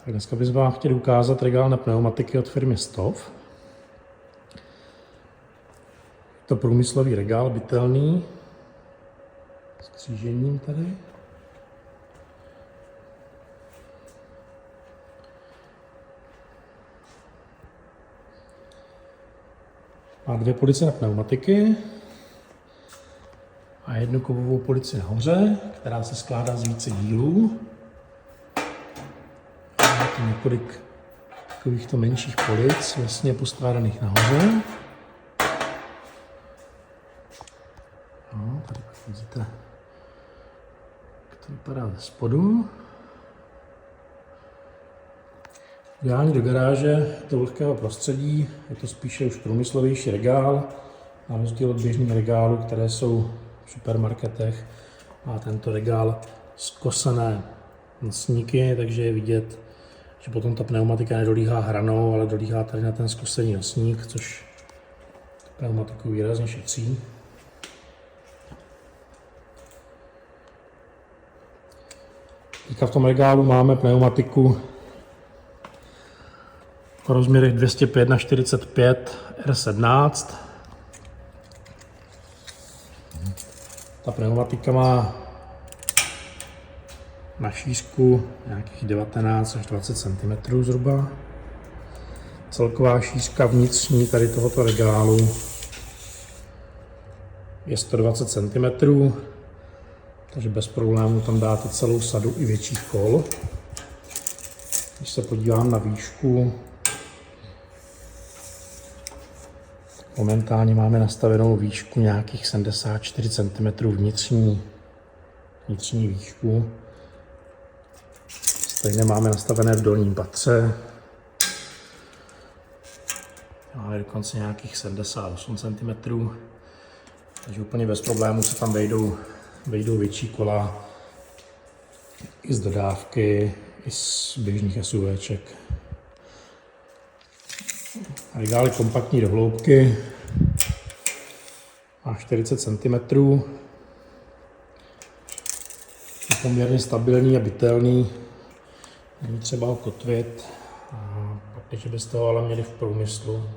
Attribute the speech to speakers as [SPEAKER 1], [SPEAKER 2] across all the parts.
[SPEAKER 1] Tak dneska bych vám chtěl ukázat regál na pneumatiky od firmy Stoff. Je to průmyslový regál bytelný s křížením tady. Má dvě police na pneumatiky a jednu kovovou polici nahoře, která se skládá z více dílů. Má tu několik takovýchto menších polic, vlastně poskládaných nahoře. No, tady vidíte, jak to vypadá ze spodu. Ideální do garáže, do vlhkého prostředí, je to spíše už průmyslovější regál, na rozdíl od běžných regálů, které jsou v supermarketech. Má tento regál skosené nosníky, takže je vidět, že potom ta pneumatika nedolíhá hranou, ale dolíhá tady na ten skosený nosník, což pneumatiku výrazně šetří. Teďka v tom regálu máme pneumatiku v rozměrech 205×45 R17. Ta pneumatika má na šířku nějakých 19 až 20 cm zhruba. Celková šířka vnitřní tady tohoto regálu je 120 cm, takže bez problémů tam dáte celou sadu i větších kol. Když se podívám na výšku, momentálně máme nastavenou výšku nějakých 74 cm vnitřní výšku. Stejně máme nastavené v dolním patře. Máme dokonce nějakých 78 cm. Takže úplně bez problémů se tam vejdou větší kola i z dodávky, i z běžných SUVček. Regál je kompaktní do hloubky, má 40 cm, je poměrně stabilní a bytelný, není třeba ho kotvit, protože byste ho ale měli v průmyslu,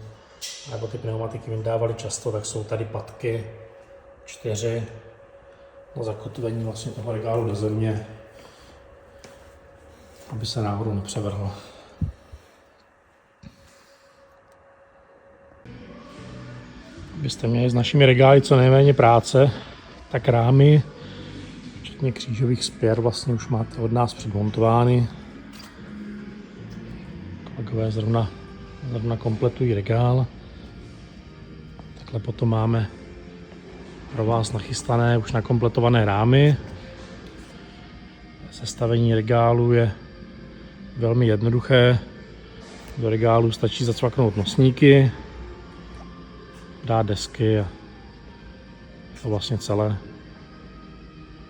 [SPEAKER 1] nebo ty pneumatiky vydávali často, tak jsou tady patky 4 na zakotvení vlastně toho regálu do země, aby se náhodou nepřevrhl. Abyste měli s našimi regály co nejméně práce, tak rámy, včetně křížových spěr, vlastně už máte od nás předmontovány. Kolegové zrovna kompletují regál. Takhle potom máme pro vás nachystané, už nakompletované rámy. Sestavení regálu je velmi jednoduché. Do regálu stačí zacvaknout nosníky, dát desky a to vlastně celé.